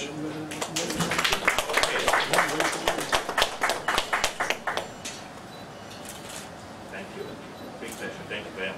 Thank you. Big pleasure. Thank you very much.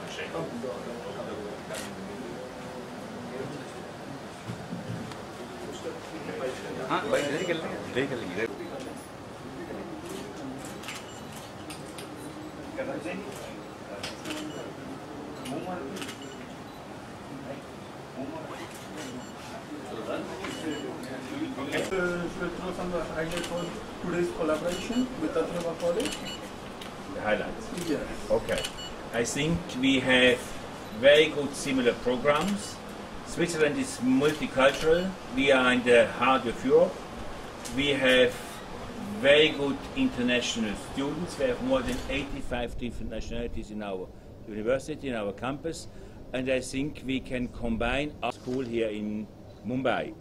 Should throw some highlights on today's collaboration with Atharva College? The highlights. Yes. Okay. I think we have very good similar programs. Switzerland is multicultural. We are in the heart of Europe. We have very good international students. We have more than 85 different nationalities in our university, in our campus. And I think we can combine our school here in Mumbai.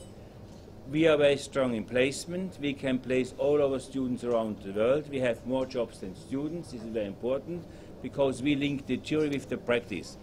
We are very strong in placement. We can place all our students around the world. We have more jobs than students. This is very important because we link the theory with the practice.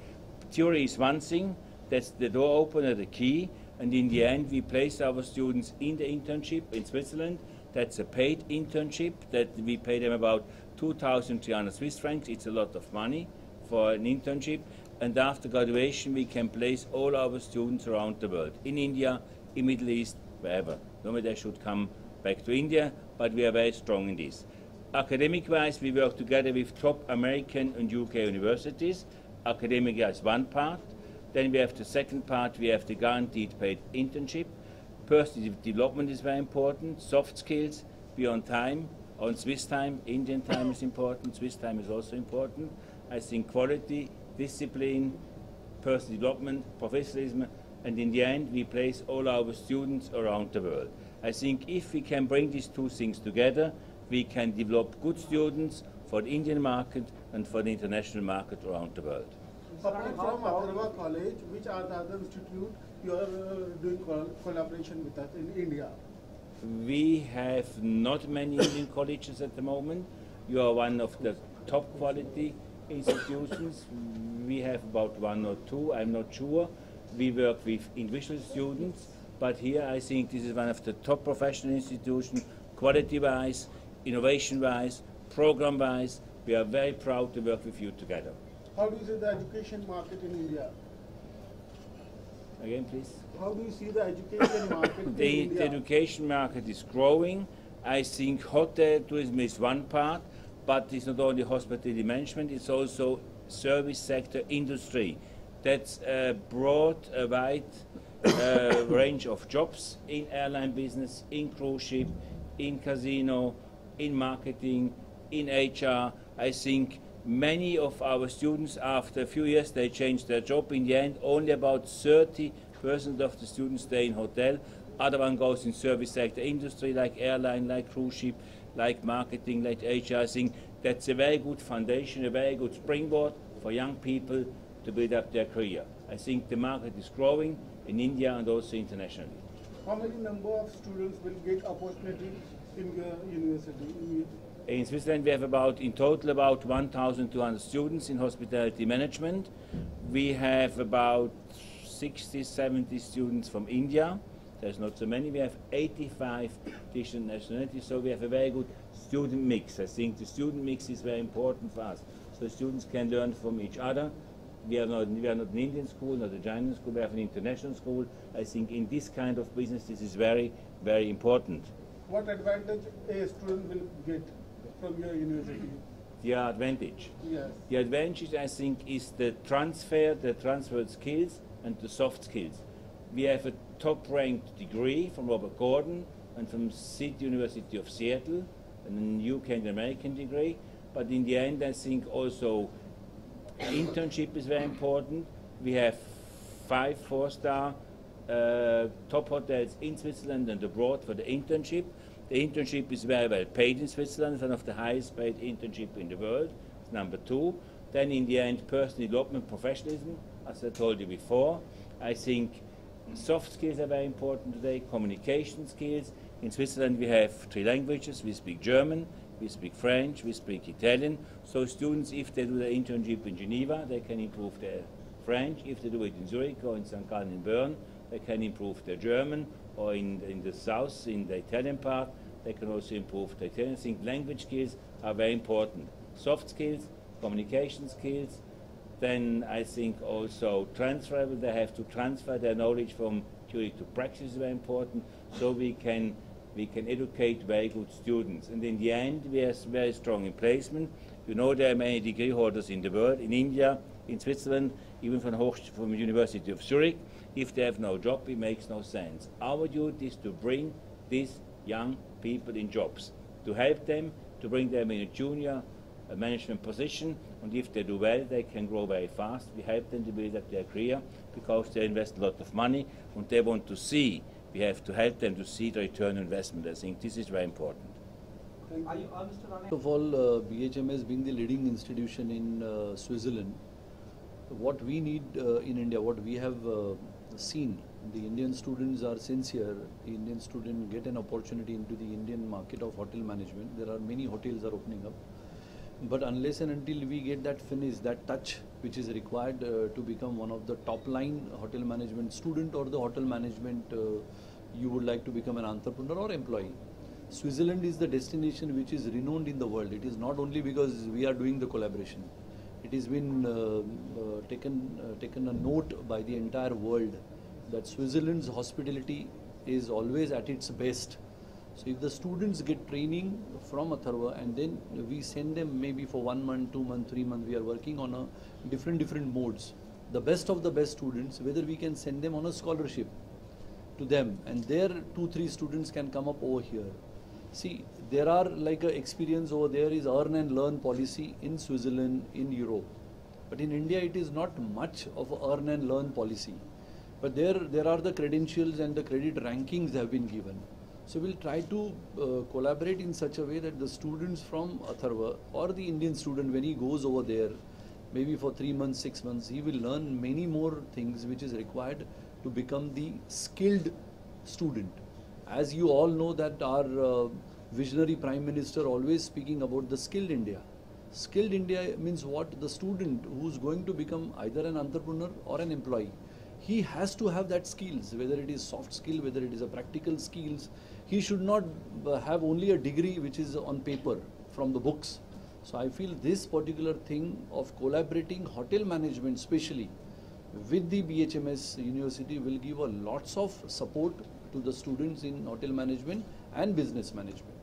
Theory is one thing, that's the door opener, the key, and in the end we place our students in the internship in Switzerland. That's a paid internship that we pay them about 2,300 Swiss francs. It's a lot of money for an internship. And after graduation we can place all our students around the world, in India, in Middle East, wherever. Normally they should come back to India, but we are very strong in this. Academic-wise, we work together with top American and UK universities. Academic is one part. Then we have the second part, we have the guaranteed paid internship. Personal development is very important. Soft skills, be on time, on Swiss time. Indian time is important, Swiss time is also important. I think quality, discipline, personal development, professionalism, and in the end we place all our students around the world. I think if we can bring these two things together, we can develop good students for the Indian market and for the international market around the world. Apart from Atharva College, which are the other institutes you are doing collaboration with us in India? We have not many Indian colleges at the moment. You are one of the top quality institutions. We have about one or two, I'm not sure. We work with individual students, but here I think this is one of the top professional institutions, quality-wise, innovation-wise, program-wise. We are very proud to work with you together. How do you see the education market in India? Again, please. How do you see the education market in India? The education market is growing. I think hotel tourism is one part, but it's not only hospitality management, it's also service sector industry. That's a broad, wide range of jobs in airline business, in cruise ship, in casino, in marketing, in HR. I think many of our students, after a few years, they change their job. In the end, only about 30% of the students stay in hotel. Other one goes in service sector industry, like airline, like cruise ship, like marketing, like HR. I think that's a very good foundation, a very good springboard for young people to build up their career. I think the market is growing in India and also internationally. How many number of students will get opportunity in the university? In Switzerland we have in total about 1,200 students in hospitality management. We have about 60, 70 students from India. There's not so many. We have 85 different nationalities, so we have a very good student mix. I think the student mix is very important for us. So students can learn from each other. We are not an Indian school, not a Chinese school, we have an international school. I think in this kind of business this is very, very important. What advantage a student will get from your university? The advantage? Yes. The advantage, I think, is the transferred skills and the soft skills. We have a top-ranked degree from Robert Gordon and from City University of Seattle, and a UK and American degree. But in the end, I think also internship is very important. We have 5 4-star top hotels in Switzerland and abroad for the internship. The internship is very well paid in Switzerland. It's one of the highest paid internship in the world. It's number 2. Then in the end, personal development, professionalism, as I told you before. I think soft skills are very important today, communication skills. In Switzerland we have 3 languages. We speak German, we speak French, we speak Italian. So students, if they do their internship in Geneva, they can improve their French. If they do it in Zurich or in St. Gallen in Bern, they can improve their German, or in the south, in the Italian part, they can also improve their Italian. I think language skills are very important. Soft skills, communication skills, then I think also transferable. They have to transfer their knowledge from theory to practice is very important, so we can educate very good students. And in the end, we are very strong in placement. You know, there are many degree holders in the world, in India, in Switzerland, even from the University of Zurich. If they have no job, it makes no sense. Our duty is to bring these young people in jobs, to help them, to bring them in a junior management position, and if they do well, they can grow very fast. We help them to build up their career because they invest a lot of money and they want to see. We have to help them to see the return on investment. I think this is very important. First of all, BHMS being the leading institution in Switzerland, what we need in India, what we have seen, the Indian students are sincere. The Indian students get an opportunity into the Indian market of hotel management. There are many hotels are opening up. But unless and until we get that finish, that touch which is required to become one of the top line hotel management student or the hotel management you would like to become an entrepreneur or employee. Switzerland is the destination which is renowned in the world. It is not only because we are doing the collaboration. It has been taken a note by the entire world that Switzerland's hospitality is always at its best. So if the students get training from Atharva and then we send them maybe for 1 month, 2 months, 3 months, we are working on a different modes. The best of the best students, whether we can send them on a scholarship to them and their 2-3 students can come up over here. See, there are like a experience over there is earn and learn policy in Switzerland, in Europe. But in India it is not much of a earn and learn policy. But there are the credentials and the credit rankings have been given. So we'll try to collaborate in such a way that the students from Atharva or the Indian student, when he goes over there, maybe for 3 months, 6 months, he will learn many more things which is required to become the skilled student. As you all know that our visionary Prime Minister always speaking about the skilled India. Skilled India means what? The student who's going to become either an entrepreneur or an employee. He has to have that skills, whether it is soft skill, whether it is a practical skills. He should not have only a degree which is on paper from the books. So I feel this particular thing of collaborating hotel management especially with the BHMS University will give a lots of support to the students in hotel management and business management.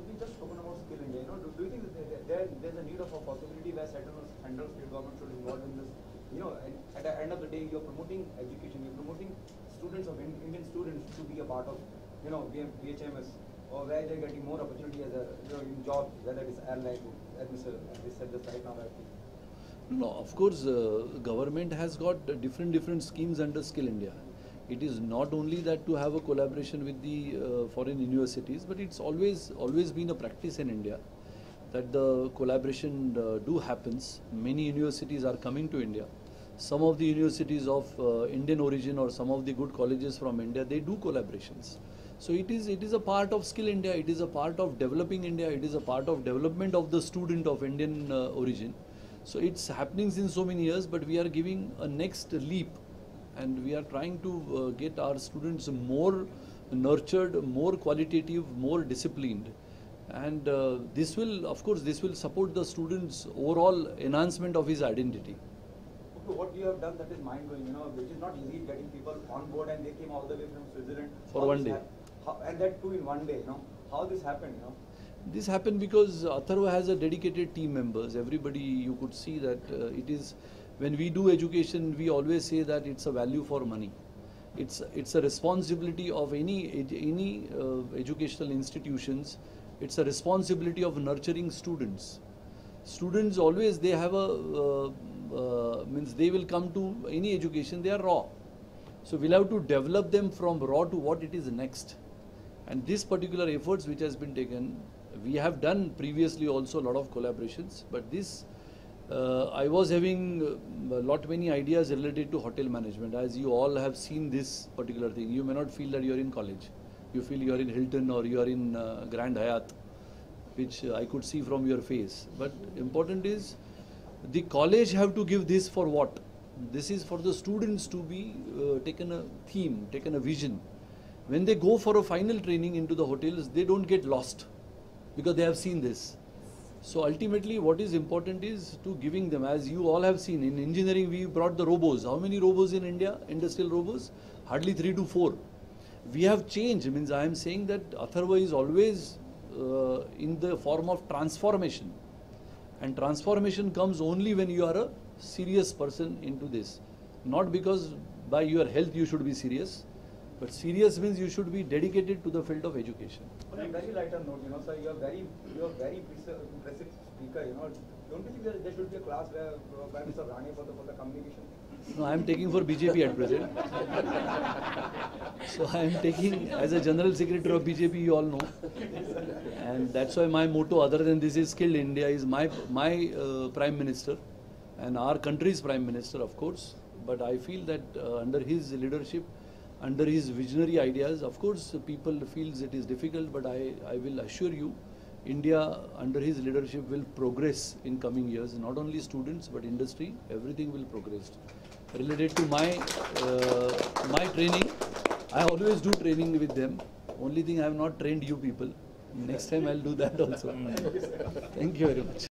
We just spoken about skill India. Do you think that there's a need of a possibility where central state government should involve in this? At the end of the day, you're promoting education, you're promoting students of Indian students to be a part of, BHMS, or where they're getting more opportunity as a in jobs, whether it's airline, as Mr. said just right now. No, of course, government has got different schemes under Skill India. It is not only that to have a collaboration with the foreign universities, but it's always been a practice in India that the collaboration do happens. Many universities are coming to India. Some of the universities of Indian origin or some of the good colleges from India, they do collaborations. So it is a part of Skill India, it is a part of developing India, it is a part of development of the student of Indian origin. So it's happening since so many years, but we are giving a next leap and we are trying to get our students more nurtured, more qualitative, more disciplined. And this will, of course, this will support the students' overall enhancement of his identity. Okay, what you have done that is mind-blowing, which is not easy getting people on board and they came all the way from Switzerland. For one day. And that too in one day, How this happened, This happened because Atharva has a dedicated team members. Everybody, you could see that it is, when we do education, we always say that it's a value for money. It's a responsibility of any educational institutions. It's a responsibility of nurturing students. Students always, they have means they will come to any education, they are raw. So we'll have to develop them from raw to what it is next. And this particular efforts which has been taken, we have done previously also a lot of collaborations, but this, I was having many ideas related to hotel management. As you all have seen this particular thing, you may not feel that you are in college. You feel you are in Hilton or you are in Grand Hyatt, which I could see from your face. But important is, the college have to give this for what? This is for the students to be taken a theme, taken a vision. When they go for a final training into the hotels, they don't get lost because they have seen this. So ultimately what is important is to giving them, as you all have seen, in engineering we brought the robos. How many robos in India, industrial robos? Hardly 3 to 4. We have changed, means I am saying that atharva is always in the form of transformation. And transformation comes only when you are a serious person into this. Not because by your health you should be serious, but serious means you should be dedicated to the field of education. On a very lighter note, sir, you are very impressive speaker, Don't you think there should be a class where Mr. Rane for the communication? No, I am taking for BJP at present. So I am taking as a general secretary of BJP, you all know. And that's why my motto, other than this is Skilled India, is my Prime Minister and our country's Prime Minister, of course. But I feel that under his leadership, under his visionary ideas, of course, people feels it is difficult, but I will assure you, India under his leadership will progress in coming years. Not only students, but industry, everything will progress. Related to my training, I always do training with them. Only thing I have not trained you people. Next time I'll do that also. Thank you very much.